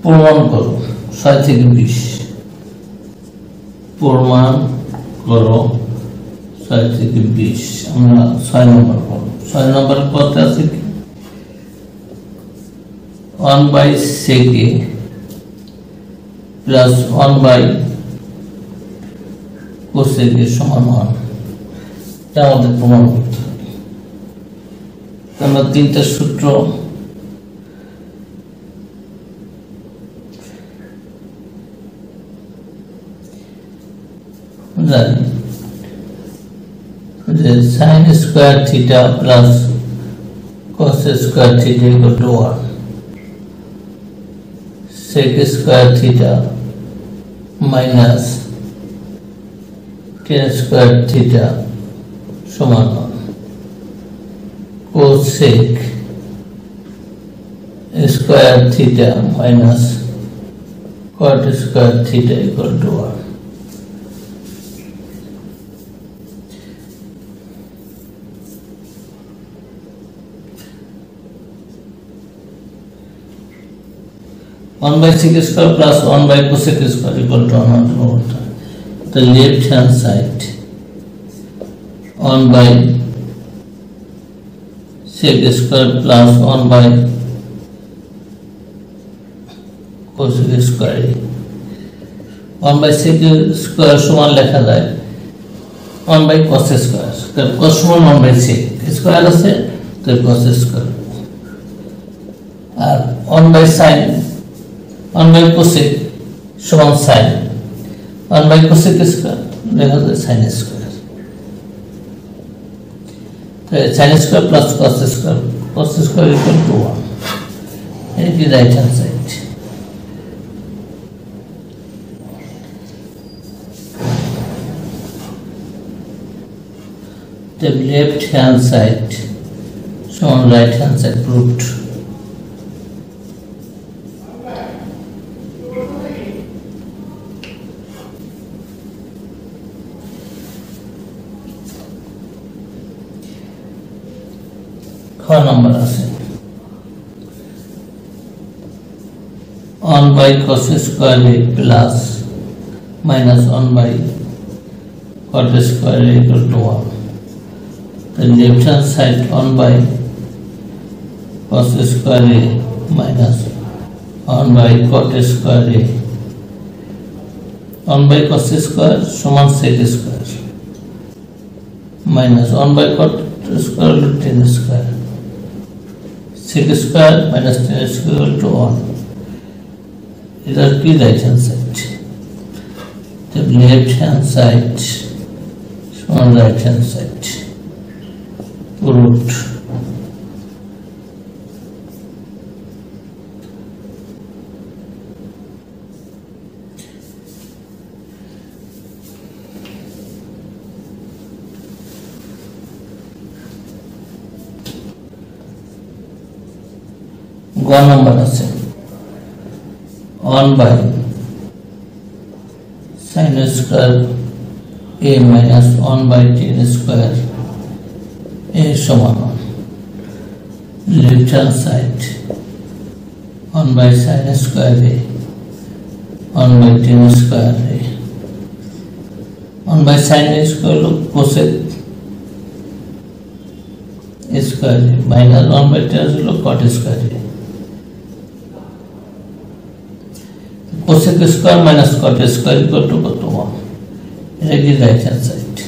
প্রমাণ করো 6 থেকে 20 প্রমাণ করো 6 থেকে 20 আমরা 6 নম্বর করব 6 নম্বর কত আছে কি 1 by sec a plus 1 by cosec a সমান 1 এটা আমাদের প্রমাণ করতে হবে আমরা তিনটা সূত্র জানি যে sin square theta plus cos square theta equal to 1 sec square theta minus tan square theta সমান 1 cosec square theta minus cot square theta equal to 1 1 by sec square plus 1 by cosec square equal to 1 the left hand side 1 by sec square plus 1 by cosec square 1 by sec square সমান লেখা যায় 1 by cos square কারণ cos সমান 1 by sec square আছে তো cos square R 1 by sin 1 by cosec সমান sin 1 by cosec square লেখা যায় sin square তো sin square plus cos square equal to 1 it is right hand side the left hand side shown right hand side proved number আছে 1 by cos square a plus minus 1 by cot square a equal to 1 the left hand side 1 by cos square a minus 1 by cot square a 1 by cos square সমান sec square minus 1 by cot square tan square sec square minus tan square equal to 1 is our key right hand side the left hand side on right hand side root গ নম্বর আছে 1 by sin square a minus 1 by tan square a সমান left hand side 1 by sin square a 1 by tan square a 1 by sin square cosec square a minus 1 by tan cot square a cosec square minus cot square equal to 1 এটা কি right hand side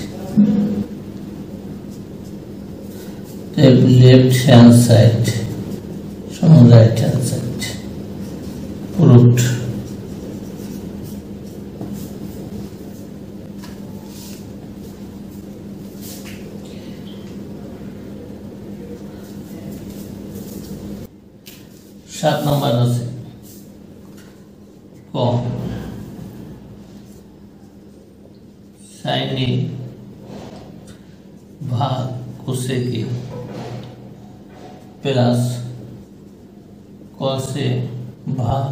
the left hand side সমান right hand side root সাত নম্বর আছে ক sin a भाग cosec a plus cos a भाग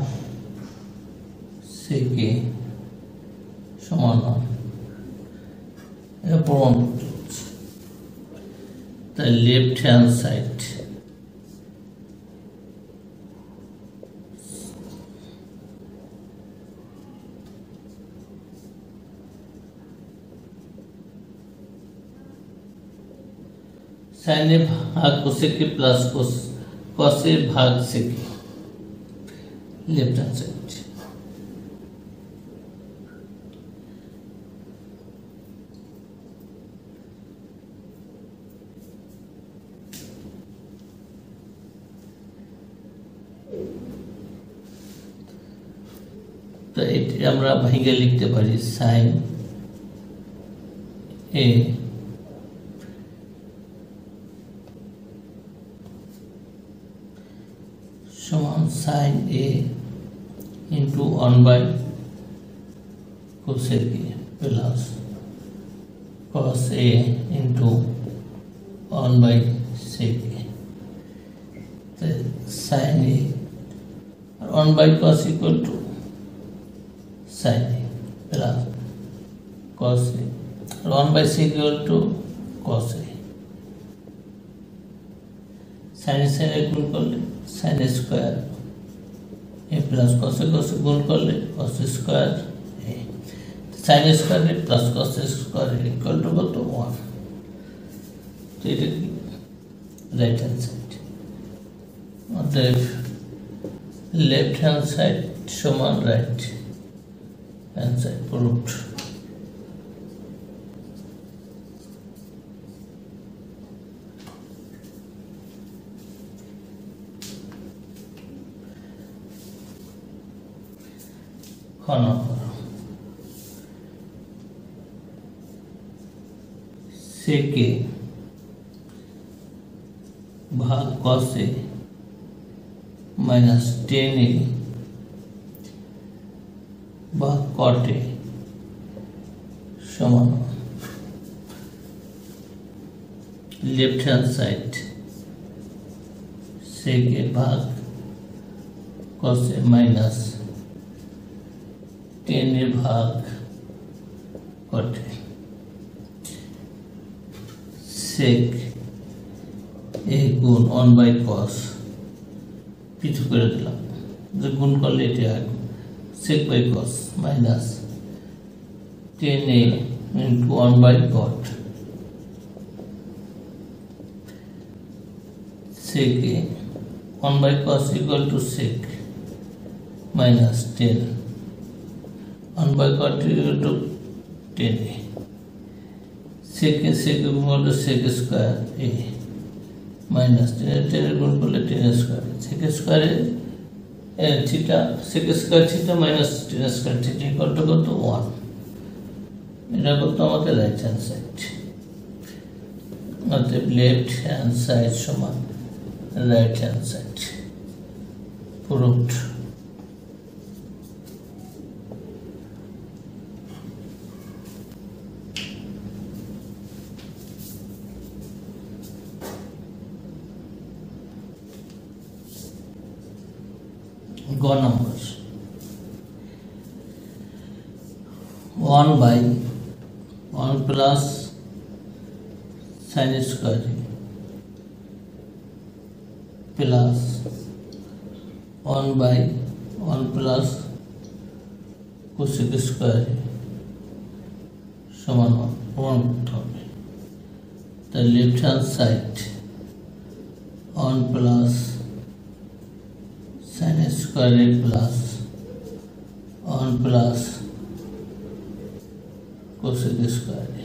sec a समान এটা প্রমাণ করতে হচ্ছে the left hand side sine A भाग कोसेक के प्लस कॉस ए भाग सेक लेफ्ट हैंड साइड। तो এটি আমরা ভেঙে লিখতে পারি sin a সমান sin a into 1 by cosec a plus cos a into 1 by sec a। तो sin a और 1 by cos equal to sin a plus cos a और 1 by sec equal to cos a। sin a गुण कर ले sin a square a plus cos a गुण कर ले cos square a। sin a square a plus cos square equal to कत 1। तो এটা কি রাইট হ্যান্ড সাইড, অতএব লেফট হ্যান্ড সাইড সমান right hand side proved। sec a भाग cos a माइनस 10a भाग cot a समान left hand side sec a भाग cos a माइनस 10a भाग cot a। sec a गुण 1 by cos পিছু করে দিলাম, যে গুণ করলে এটা sec by cos minus 10a into 1 by cot sec a 1 by cos equal to sec minus 10 1 by cot equal to 10a sec equal to sec square a minus 10 गुण कर ले 10 square sec square theta sec square theta minus 10 square theta equal to कत 1। এটা করতে আমাদের right hand side, অতএব left hand side সমান right hand side proved। ग number 1 by 1 plus sin square plus 1 by 1 plus cosec square समान 1 হবে। the left hand side 1 plus sin square plus 1 plus cosec square।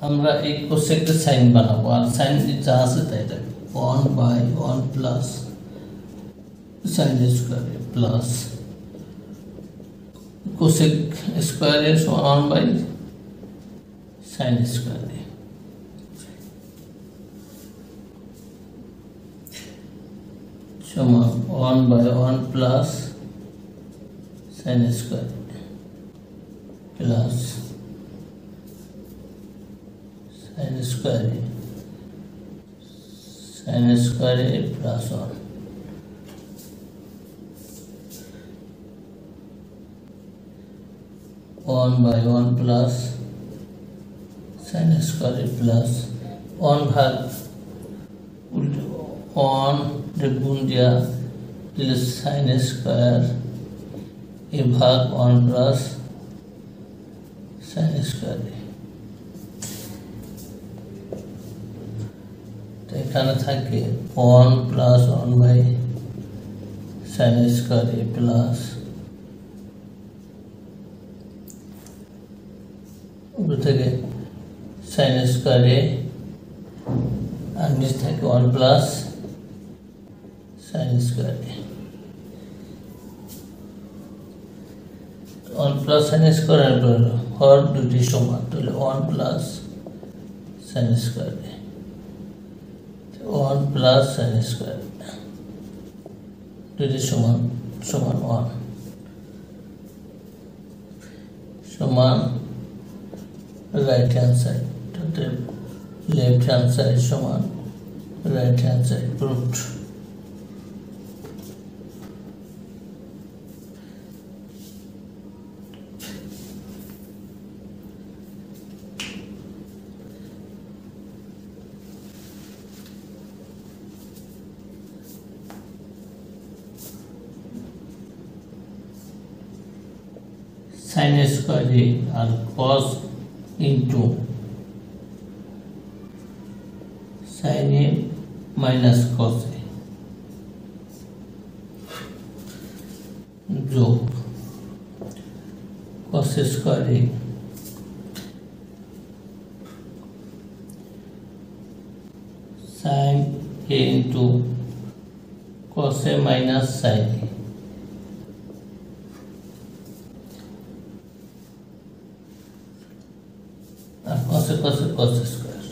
আমরা এই কোসেকের sign বানাবো, আর sign যা আছে তাই থাকবে 1 by 1 plus sin square plus cosec square সমান 1 by sin square। সমান 1 by 1 plus sin square plus sin square plus 1 1/1 plus sin square a plus 1 ভাগ 1 রে গুণ দিয়া দিলে sin স্কয়ার a ভাগ 1 প্লাস sin স্কয়ার a। তো এখানে থাকে 1 plus 1 sin square a plus উপর থেকে sin স্কয়ার a আর নিচে থাকে 1 plus sin square a। 1 plus sin square a হর দুটি সমান, তাহলে 1 plus sin square a 1 plus sin square দুটি সমান 1 সমান right hand side, left hand side সমান right hand side proved। sin square a আর cos into sin a minus cos a যোগ cos square a sin a into cos a minus sin a cos square.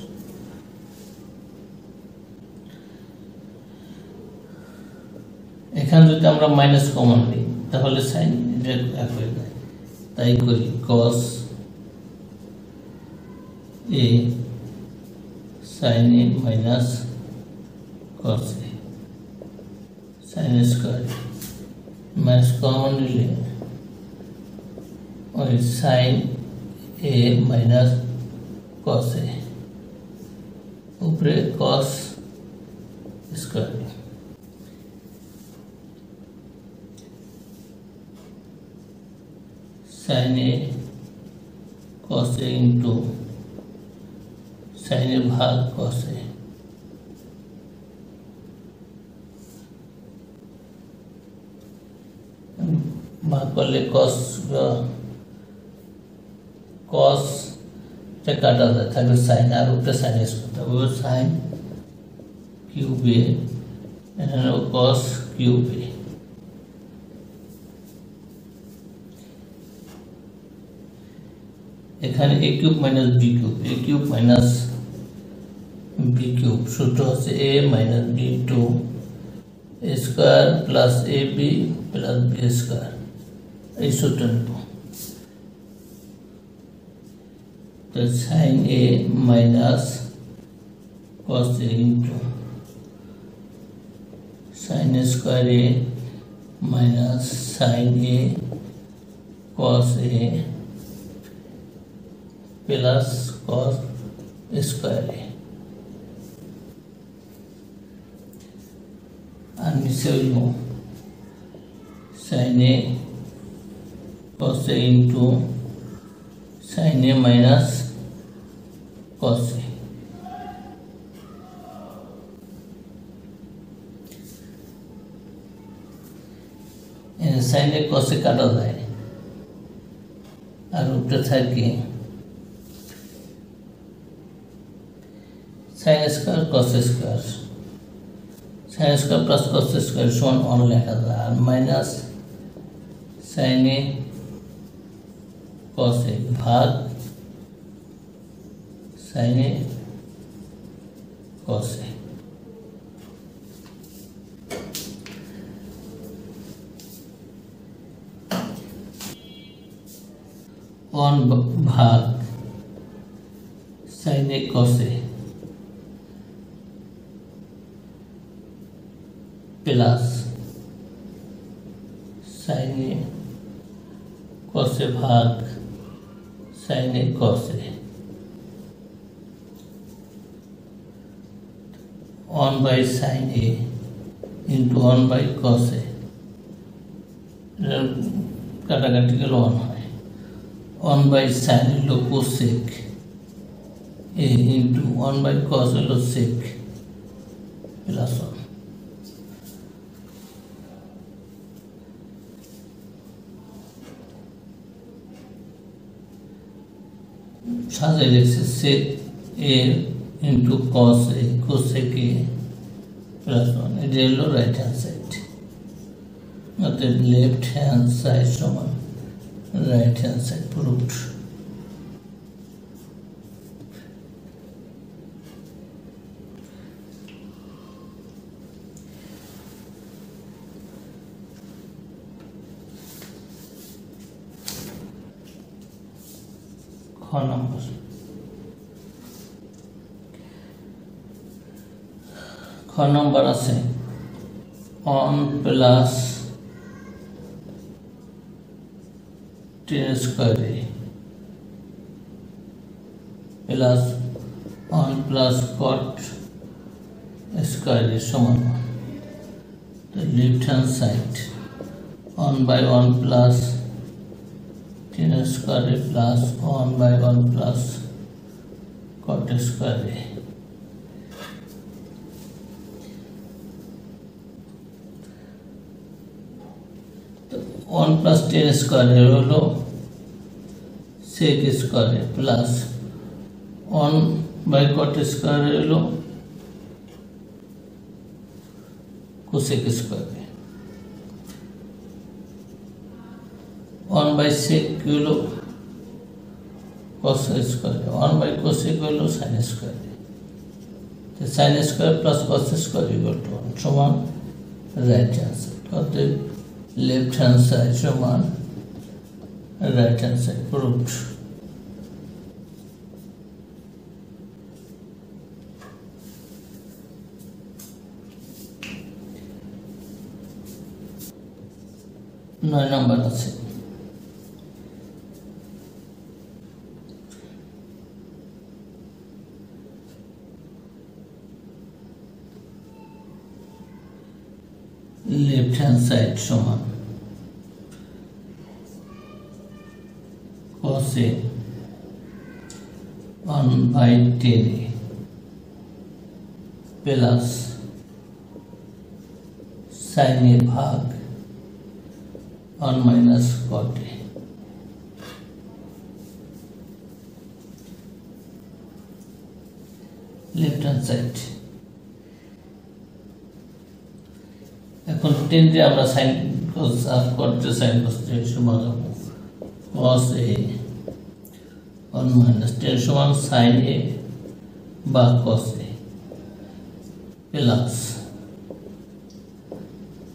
এখানে যদি আমরা minus common নিই তাহলে sign এক হয়ে যায়, তাই করি cos a sin a minus cos a sin square minus common নিলে ওই sin a minus cos a ऊपरे cos square sin a cos a into sin a भाग cos a भाग कर ले cos काटा जाए থাকে sin আর উপরে sin স্কয়ার হবে sin কিউব a এখানে cos কিউব a এখানে a cube minus b cube a cube minus b cube সূত্র হচ্ছে a minus b to a square plus ab plus b square এই সূত্র নেব। तो sin a minus cos a into sin square a minus sin a cos a plus cos square a and नीचे लो sin a cos a into sin a minus cos a sin a cos a काटा जाए और ऊपर থাকে sin square cos square sin square plus cos square समान 1 লেখা যায় আর minus sin a cos a भाग sin a cos a one भाग sin a cos a plus sin a cos a भाग sin a cos a 1 by sin a into 1 by cos a কাটাকাটি গেল 1 হয় 1 by sin হলো cosec a into 1 by cos হলো sec plus 1 সাজাই লিখছে sec a into cos a cosec a plus 1 এটা হলো রাইট হ্যান্ড সাইড অর্থাৎ লেফট হ্যান্ড সাইড সমান রাইট হ্যান্ড সাইড প্রুভড খ নম্বর আছে 1 plus 10 square a plus 1 plus cot square a সমান the left hand side 1 by 1 plus 10 square a plus 1 by 1 plus cot square a 1 plus 10 square হলো sec square plus 1 by cot square হলো cosec square 1 by sec হলো cos square 1 by cosec হলো sin square তো sin square plus cos square equal to 1 সমান right hand side অতএব left hand side সমান right hand side proved নয় নম্বর আছে left hand side সমান cos a 1 by 10 plus sin a भाग 1 minus cot a left hand side এখন 10 তে আমরা sin cos আর cot তে sin cos এর সমান cos a 1 minus 10 সমান sin a বা cos a plus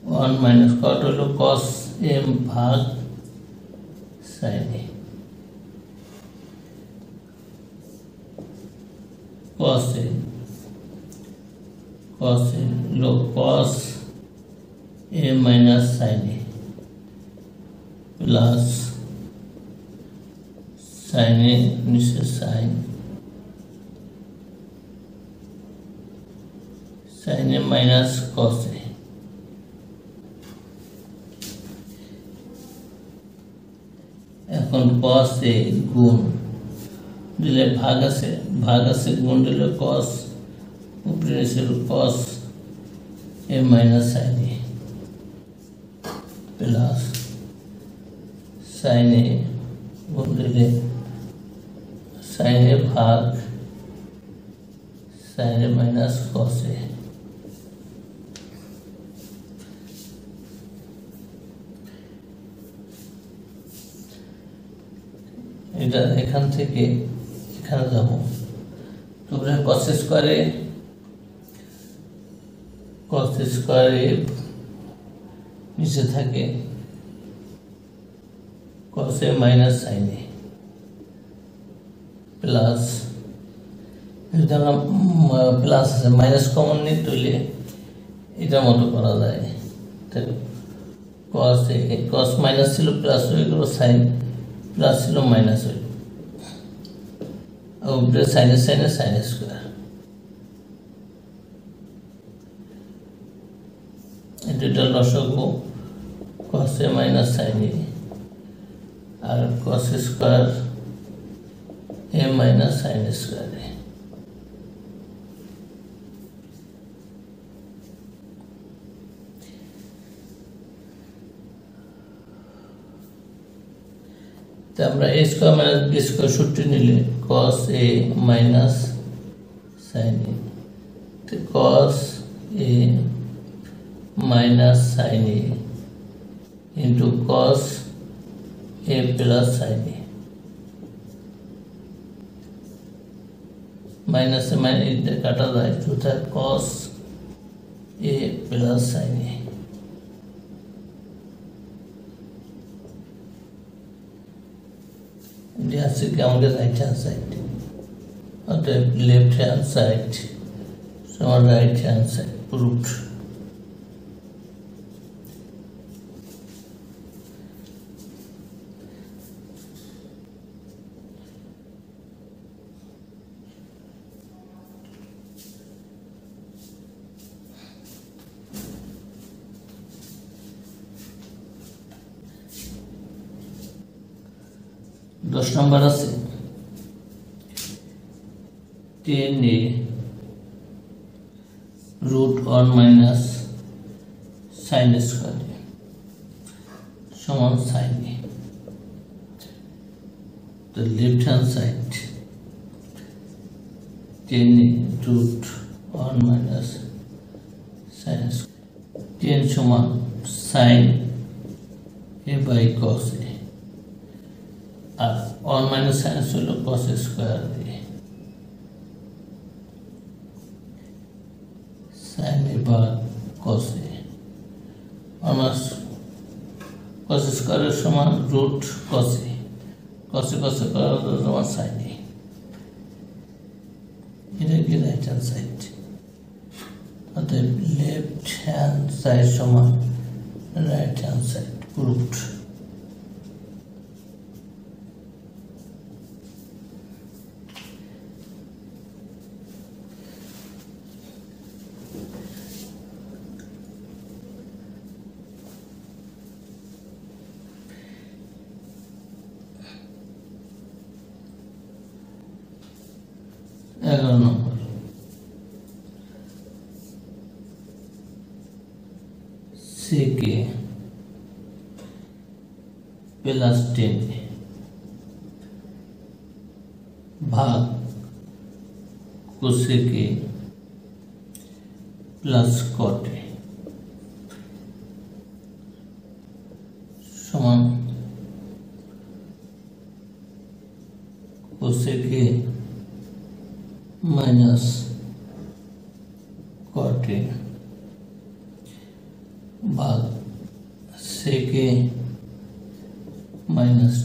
1 minus cot হলো cos a ভাগ sin a cos a হলো cos a minus sin a plus sin a নিচে sin a minus cos a এখন cos a গুণ দিলে ভাগ আছে গুণ দিলে cos উপরে নিচে cos a minus sin a plus sin a गुण दिले sin a भाग sin a minus cos a এটা এখান থেকে এখানে যাব তোমরা cos স্কয়ারে নিচে থাকে cos a minus sin a plus এটা প্লাস আছে মাইনাস কমন নিয়ে তুলে এটা মতো করা যায় তাই cos a cos মাইনাস ছিল প্লাস হয়ে গেল sin প্লাস ছিল মাইনাস হয়ে উপরে সাইনের সাইনে সাইন স্কোয়ার, এটা লসাগু cos a minus sine A আর cos square a minus sine square A. তো আমরা a square minus b square সূত্র নিলে cos a minus sine A, তো cos a minus sine A into cos a plus sine A, minus A minus কাটা যায়, অর্থাৎ cos a plus sine A. আছে কি আমাদের রাইট হ্যান্ড সাইড, অর্থাৎ লেফট হ্যান্ড সাইড সমান রাইট হ্যান্ড সাইড প্রুফড। दस नम्बर আছে 10a root 1 minus sine square समान साइन ए। तो left hand side 10a root 1 minus sine square 10 समान sine a by cos a আর 1 minus sine হলো cos square দিয়ে sine a বা cos a minus cos স্কয়ারের সমান রুট cos এ cos স্কয়ারের সমান সাইন এ। এটা কি রাইট হ্যান্ড সাইড, অতএব লেফট হ্যান্ড সাইড সমান right hand side proved. Number sec a plus 10 भाग cosec a plus cot a समान cosec a minus cot a भाग sec a माइनस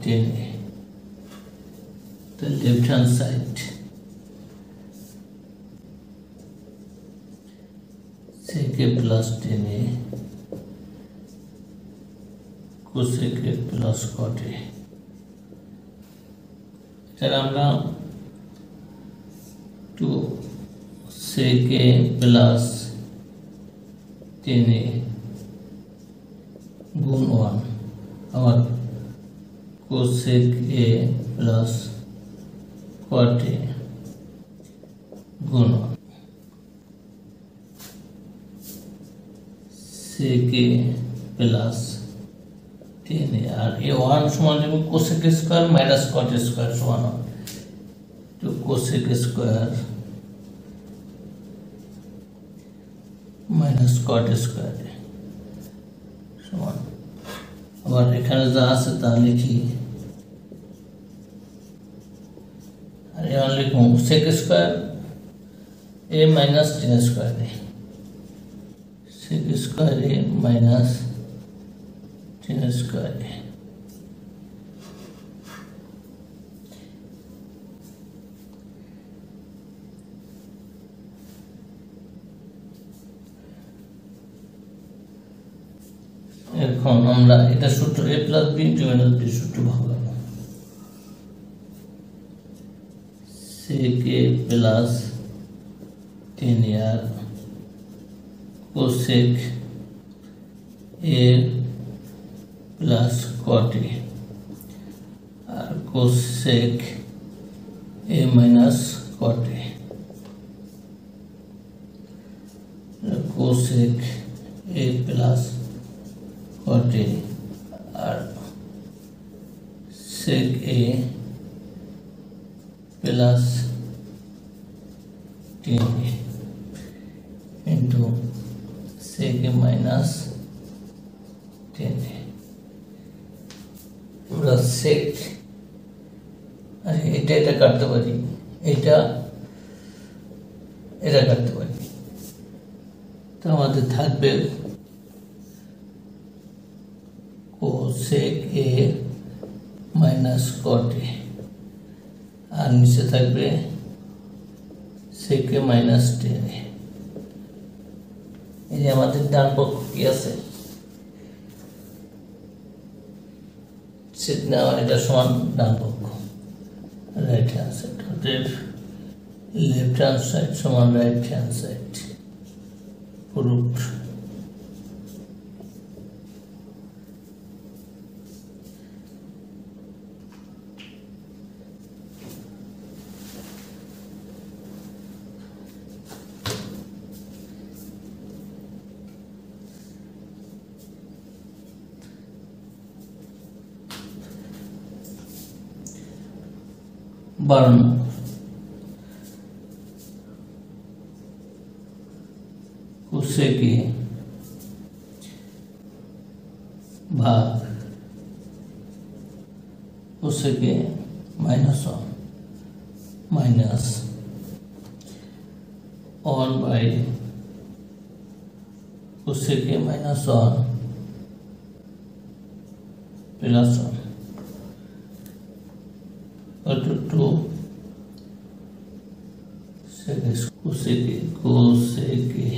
10a। तो left hand side sec a plus 10a cosec a plus cot a। इधर আমরা to sec a plus 10a गुण 1 और cosec a plus cot a गुण 1 sec a plus 10a और ये 1 समान cosec square minus cot square समान तो cosec square minus cot square समान। और এখানে যা আছে তা লিখি আর এখানে লিখুন sec square a minus 10 square है sec square a minus 10 square है। এখন আমরা এটা সূত্র a plus b into minus b সূত্র ভাঙলাম। sec a plus tan यार cosec a plus cot a और cosec a minus cot a cosec a plus cot a और sec a plus tan a into sec a minus tan a আমরা sec আরে এটা কাটতে পারি এটা কাটতে পারি তো আমাদের থাকবে cosec a minus cot a আর নিচে থাকবে sec a minus tan a এই যে আমাদের ডান পক্ষ কি আছে সিগনা এটা সমান ডান পক্ষ রাইট হ্যান্ড সাইড অতএব লেফট হ্যান্ড সাইড সমান রাইট হ্যান্ড সাইড প্রুফড বাড়ানো cosec a भाग cosec a minus 1 minus 1 by cosec a minus 1 plus 1 to 2 cosec a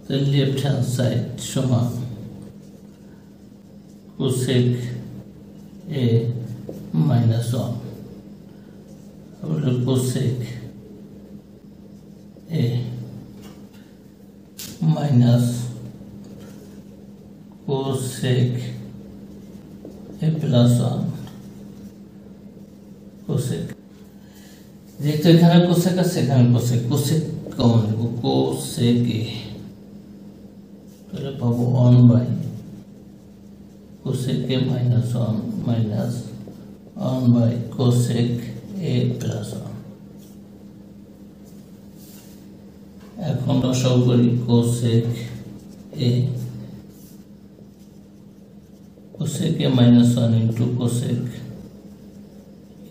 the left hand side সমান cosec a minus 1 cosec a minus cosec a plus 1 cosec যেহেতু এখানে cosec আছে এখানে cosec common নেব cosec a তাহলে পাবো 1 by cosec a minus 1 minus 1 by cosec a plus 1 এখন লসাগু করি cosec a minus 1 into cosec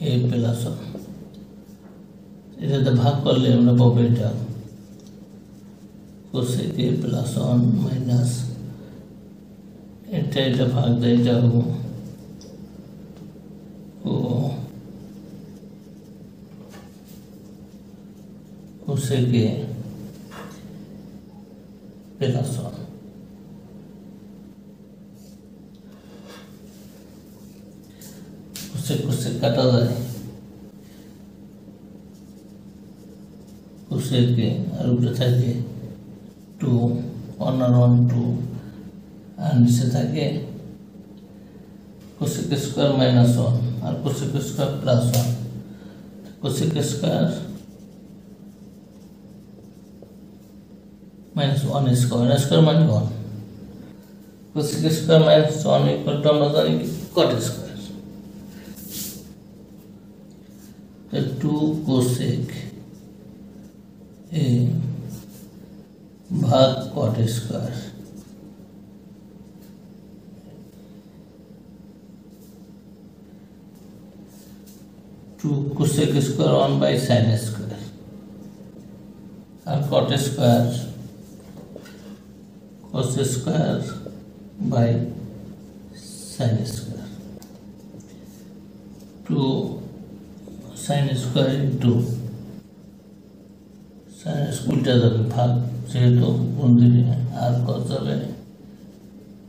a plus 1 এটাতে ভাগ করলে আমরা পাবো এটা cosec a plus 1 minus এটা ভাগ দেয় যাবো cosec a plus 1 cosec কাটা যায় cosec a আর উপরে থাকে 2 1 আর 1 2 আর নিচে থাকে cosec স্কয়ার minus 1 আর cosec square plus 1 cosec square minus 1 square মানে 1 cosec square minus 1 equal to আমরা জানি কি cot স্কয়ার 2 cosec a भाग cot square 2 cosec square 1 by sin square और cot square cos square by sin square 2 sin square into sin उल्टा जाবে भाग যেহেতু গুণ দিলে আর cos যাবে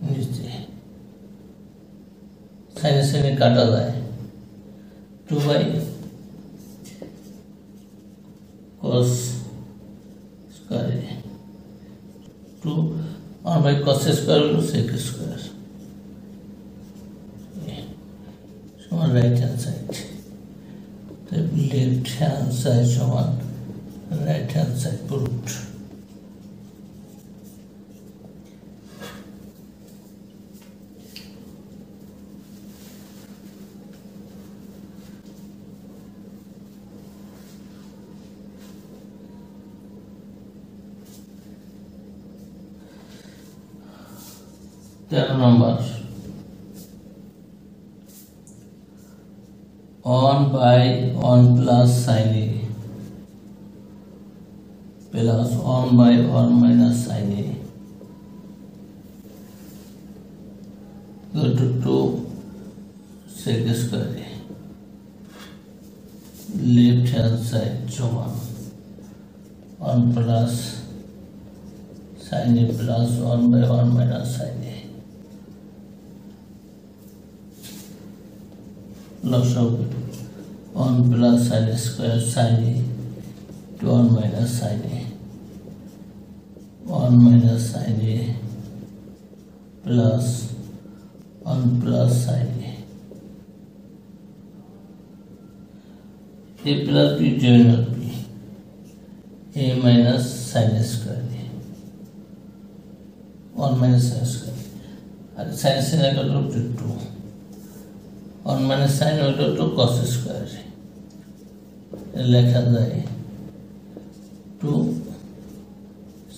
নিচে sin কাটা যায় 2 by cos square a, 2 1 by cos square হলো sec square সমান right hand side, the left hand side সমান right hand side proved. Number 1 by 1 plus sin a plus 1 by 1 minus sin a equal to 2 sec square a. Left hand side সমান 1 plus sin a plus 1 by 1 minus sin a. Loss of 1 plus sin square sin a to 1 minus sin a, 1 minus sin a plus 1 plus sin a. A plus b join b, a minus sin square a, 1 minus sin square, and sin square equal to 2. 1 minus sin equal to cos square লেখা যায় 2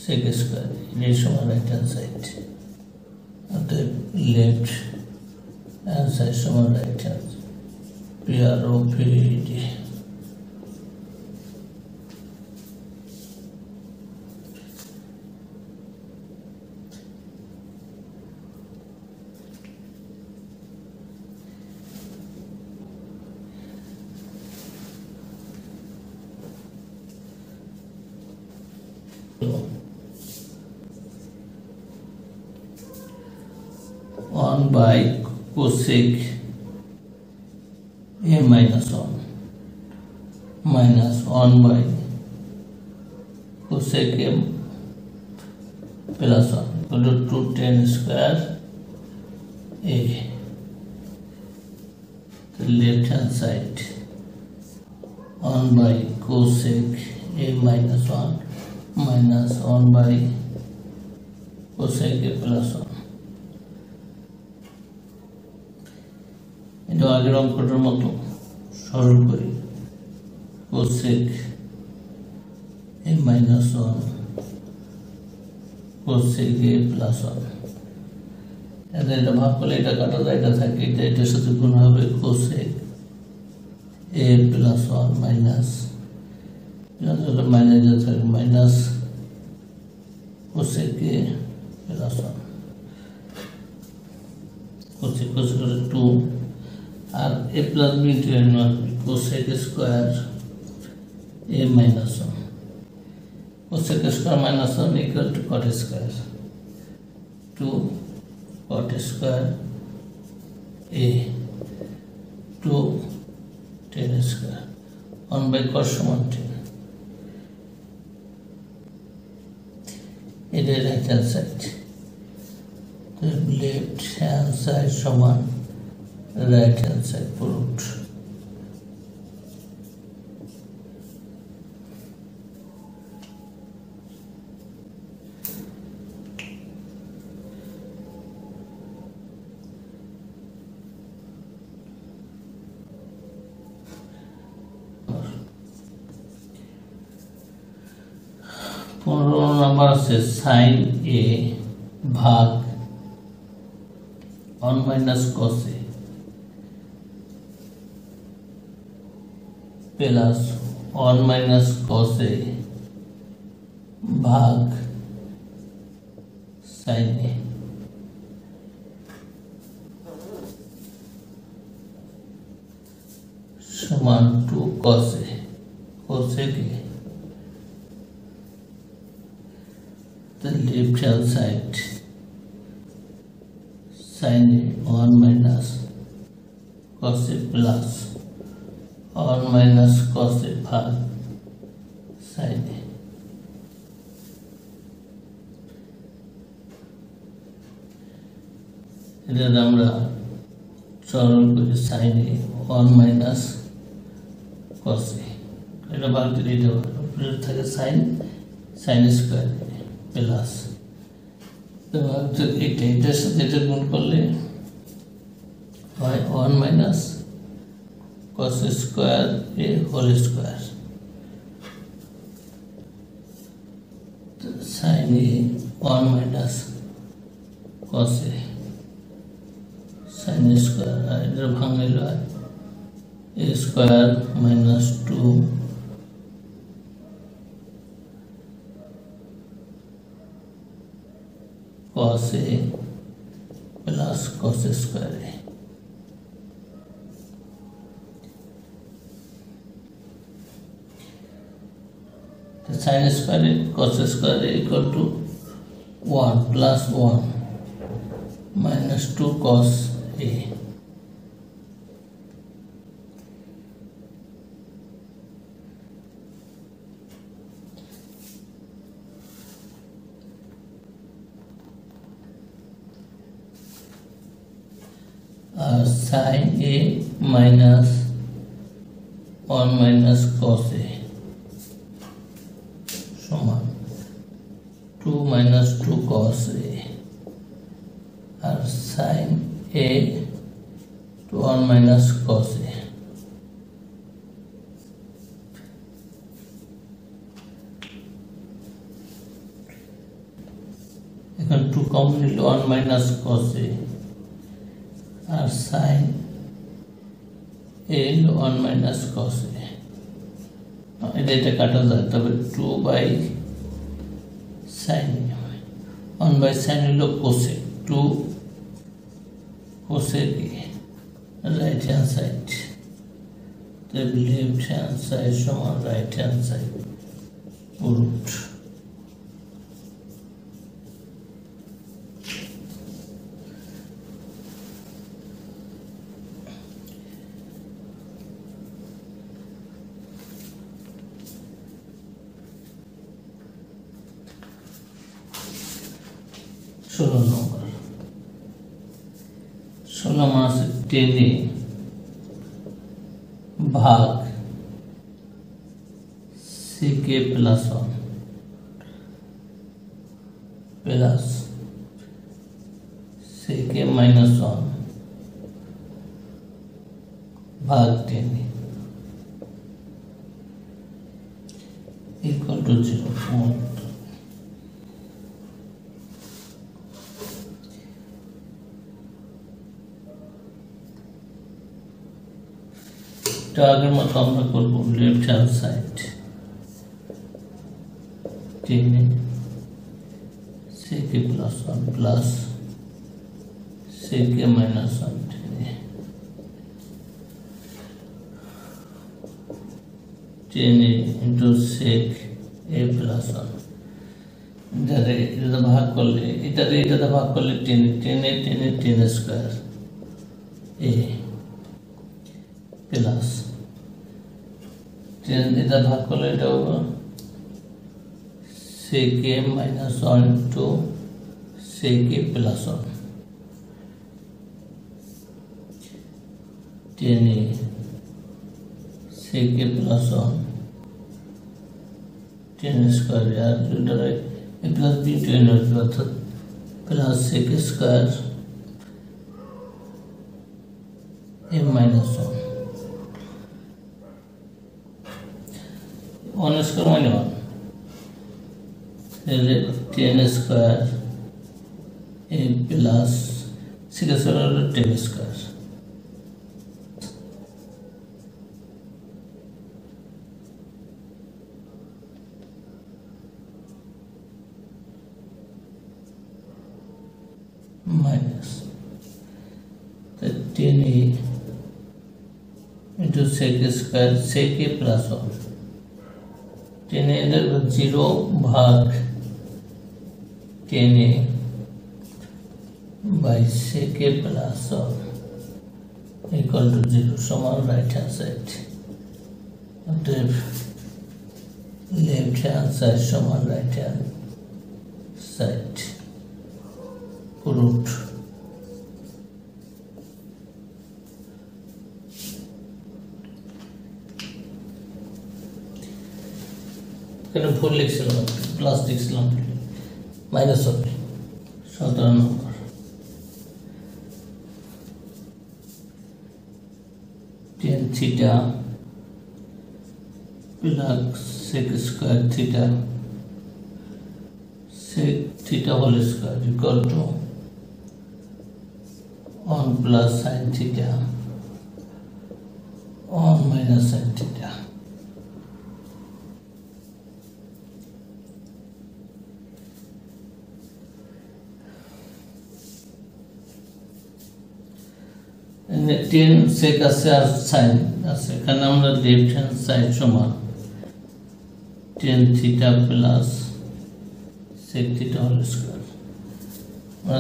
sec square এই সমান right hand side, অতএব left hand side সমান right hand PROPD. One by cosec a minus 1 minus 1 by cosec a plus 1 equal to 2 tan square a. The left hand side 1 by cosec a minus 1 minus 1 by cosec a plus 1. এটা আগের অঙ্কটার মতো সরল করি, cosec a minus 1 cosec a plus 1, এটা ভাগ করলে এটা কাটা যায়, এটা থাকে, এটার সাথে গুণ হবে cosec a plus 1 minus minus থাকে minus cosec a plus 1 cosec 2 আর a plus b into n cosec square a minus 1 cosec square minus 1 equal to cot square 2 cot square a 2 tan square 1 by cos সমান 10. এটা right hand side, left hand side সমান right hand side proved. পনেরো নম্বর আছে sin a ভাগ 1 minus cos a plus 1 minus cos a भाग sin a समान 2 cos a के the left hand side sin a 1 minus cos a plus 1 minus cos a भाग sin a এটা আমরা সরল করি sin a 1 minus cos a এটা ভাগ দিলে এটা উপরে থাকে sin স্কয়ার প্লাস তো এটার সাথে এটা গুণ করলে হয় 1 minus cos square a whole square sin a 1 minus cos a sin square আর এটা ভাঙলে হয় a square minus 2 cos a plus cos square a the sin square a cos square a equal to 1 plus 1 minus 2 cos a sin a minus 1 minus cos a সমান 2 minus 2 cos a R sin a to 1 minus cos a এখন 2 common নিলে 1 minus cos a R sin a 1 minus cos a এটা কাটা যায় তবে 2 by sin 1 by sin হলো cosec 2 cosec right hand side the left hand side সমান right hand side root ষোলো নম্বর 16 মাস টেনে ভাগ ck plus 1 plus ck minus 1 भाग टेने equal to 0. আগের মতো আমরা করব লেফট হ্যান্ড সাইড টেনে sec plus 1 plus sec minus 1 টেনে into sec a plus 1 এটা ভাগ করলে এটা ভাগ করলে টেনে স্কয়ার a প্লাস এটা ভাগ করলে এটা হবে sec a minus 1 to sec a plus 1 10a sec a plus 1 10 square আর এটা a plus b 10 অর্থাৎ plus sec square a minus 1 1 square minus 1 10 square a plus 6 square 10 square minus 10a into sec square sec a plus 1 10 a 0 भाग 10a by sec a plus 1 equal to 0 समान right hand side left hand side সমান right hand side proved এখানে ভুল লিখছিলাম plus লিখছিলাম minus হবে 17 নম্বর tan theta plus sec square theta sec theta whole square equal to 1 plus sin theta 1 minus sin theta tan sec আছে আর sin আছে এখানে আমরা left hand side সমান tan theta plus sec theta whole square আমরা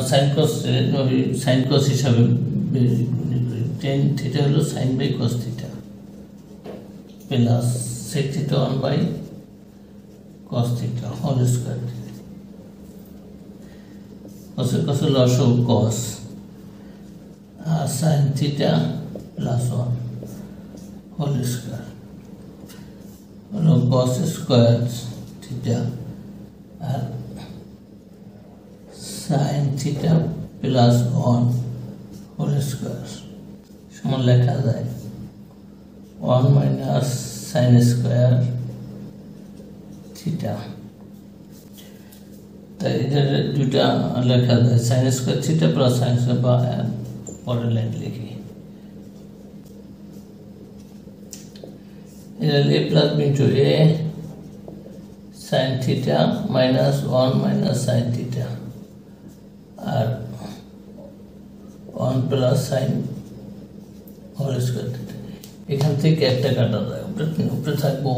sin cos হিসাবে tan theta হলো sin by cos theta plus sec theta 1 by cos theta whole square cos লসও cos sin theta plus 1 whole square cos square theta and sin theta plus 1 whole square সমান লেখা যায় 1 minus sin square theta তাই এটা দুটো লেখা যায় sin square theta plus sin square পরের line লিখি এটা a plus b into a sin theta minus 1 minus sin theta R 1 plus sin whole square theta এখান থেকে একটা কাটা যায় উপরে থাকবো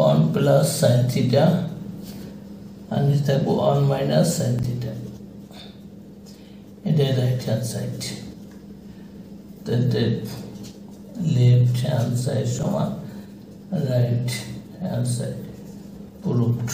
1 plus sin theta আর নিচে থাকবো 1 minus sin theta এটা right hand side the left hand side সমান right hand side proved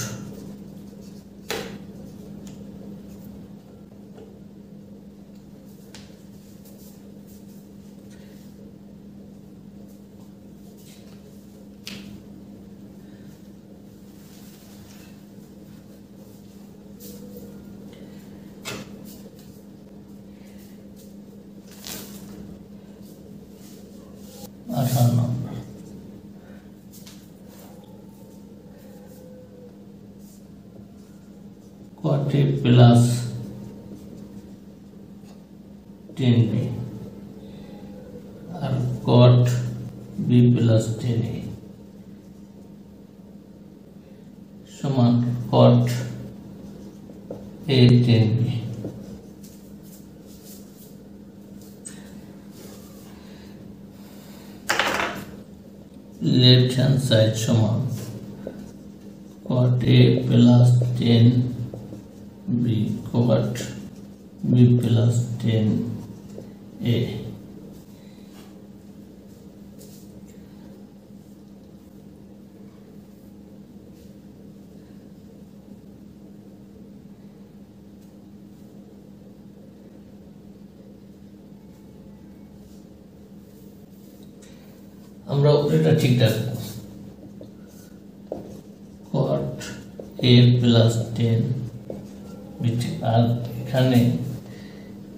number cot A plus 10b और cot B plus 10a समान cot A 10b left hand side समान cot A plus 10b cot B plus 10a আমরা উপরেটা ঠিক রাখবো cot A plus 10 বিটি আর এখানে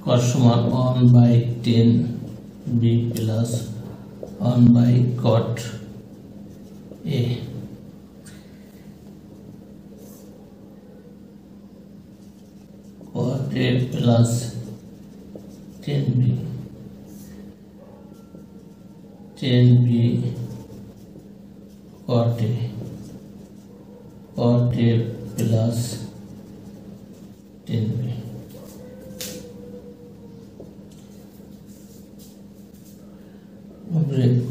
cos সমান 1 by 10 b plus 1 by cot A cot A plus 10b 10b cot A plus 10b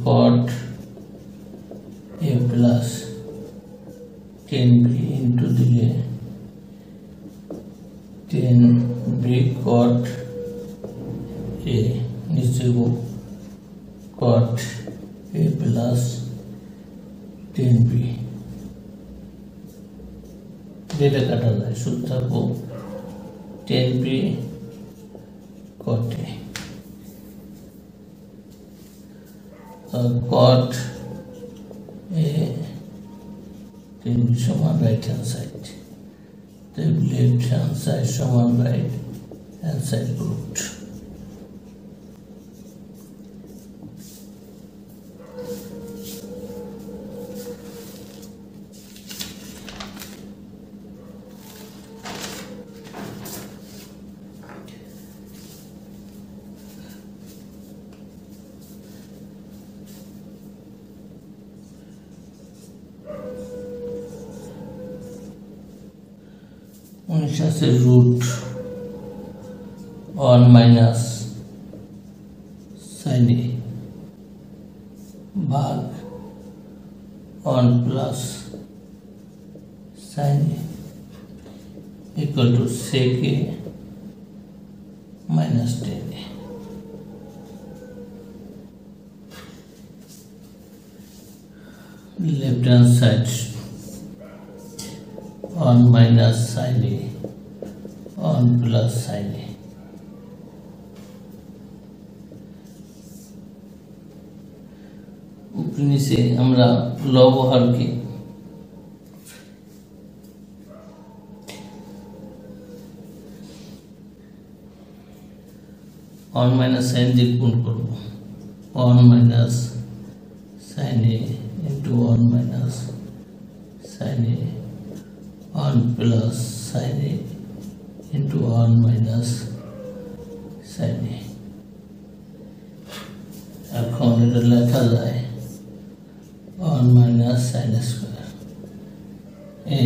cot A plus 10b into the 10b cot A नीचे वो cot A plus 10b যেটা কাটা যায় শুধু থাকবো 10p cot a cot a 10p সমান right hand side, left hand side সমান right hand side root. से रूट 1 माइनस sin a भाग 1 plus sin a equal to sec a minus 10a। Left hand side 1 minus sin a 1 plus sin a। ऊपर नीचे हमरा love हर की 1 minus sin দিয়ে গুণ করব 1 minus sin a into 1 minus sin a 1 plus sin a into 1 minus sin a। এখন এটা লেখা যায় 1 minus sin square a,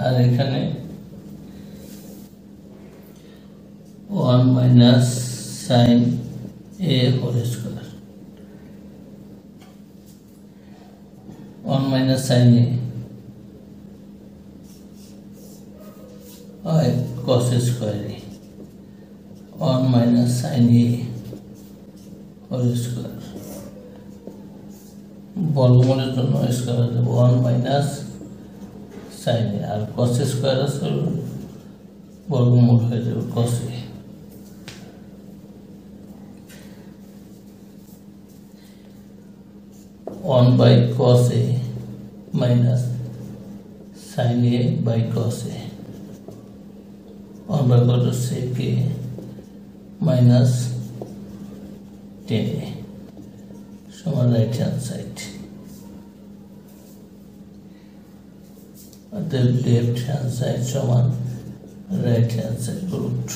আর এখানে 1 minus sin a whole square, 1 minus sin a cos square a, 1 minus sin a whole square। বর্গমূলের জন্য square দেব 1 minus sin a, আর cos square আছে বর্গমূল হয়ে যাবে cos a। One by cos a minus sin a by cos a, 1 by cos sec a minus 10a সমান right hand side, অতএব লেফট হ্যান্ড সাইড সমান রাইট হ্যান্ড সাইড রুট।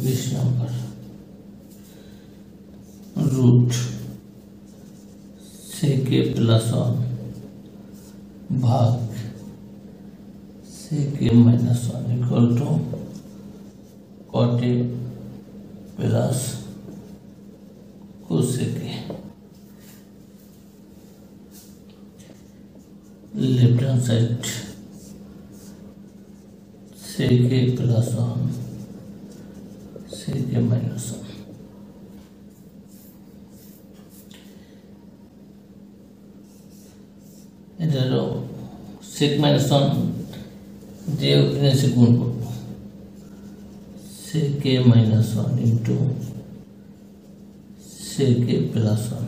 बीस number root sec a plus 1 भाग sec a minus 1 equal to cot a plus cosec a। Left hand side sec a plus 1 sec a minus 1। এটারও sec minus 1 দিয়ে ওখানে সে গুণ করব sec a minus 1 into sec a plus 1,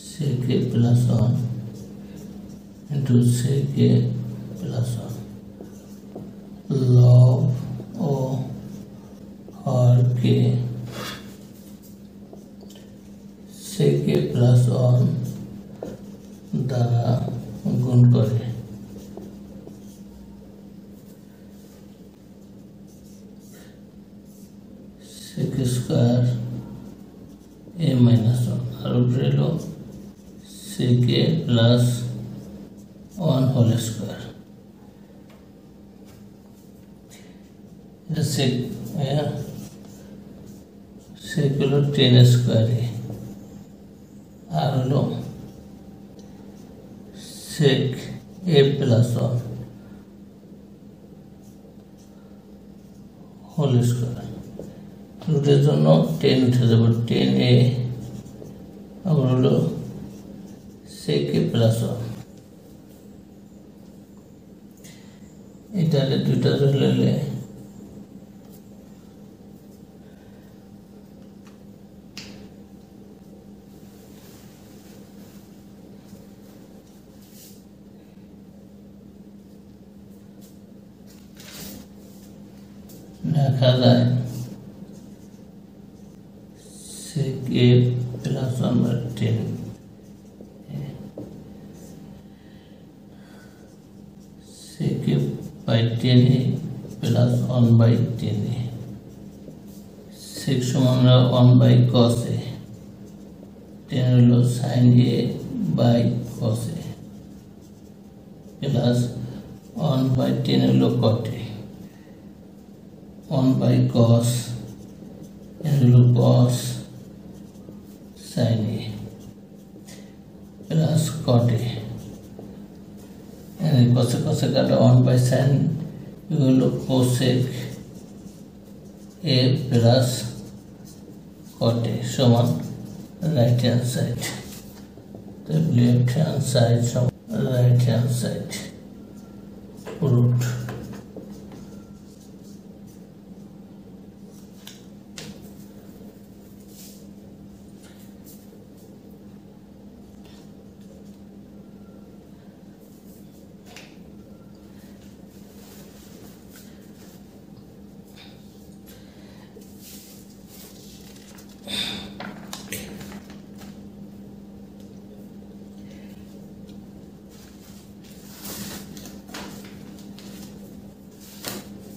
sec a plus 1 into sec a plus 1 log o हर के sec a plus 1 দ্বারা গুণ করে sec square a minus 1 আর উপরে হলো sec a plus 1 whole square। sec holo 10 square a আর হলো sec a plus 1 whole square রুটের জন্য 10 উঠে যাবে 10a আবার হলো sec a plus 1 এটা দুইটা ধরলে লেখা যায় sec a plus 1 by 10 sec a by 10a plus 1 by 10a sec সমান 1 by cos a 10 হলো sin a by cos a plus 1 by 10 হলো cot a 1 by cos হলো cos sin a plus cot a cos কাটা 1 by sin হলো cosec a plus cot a সমান right hand side left hand side সমান right hand side root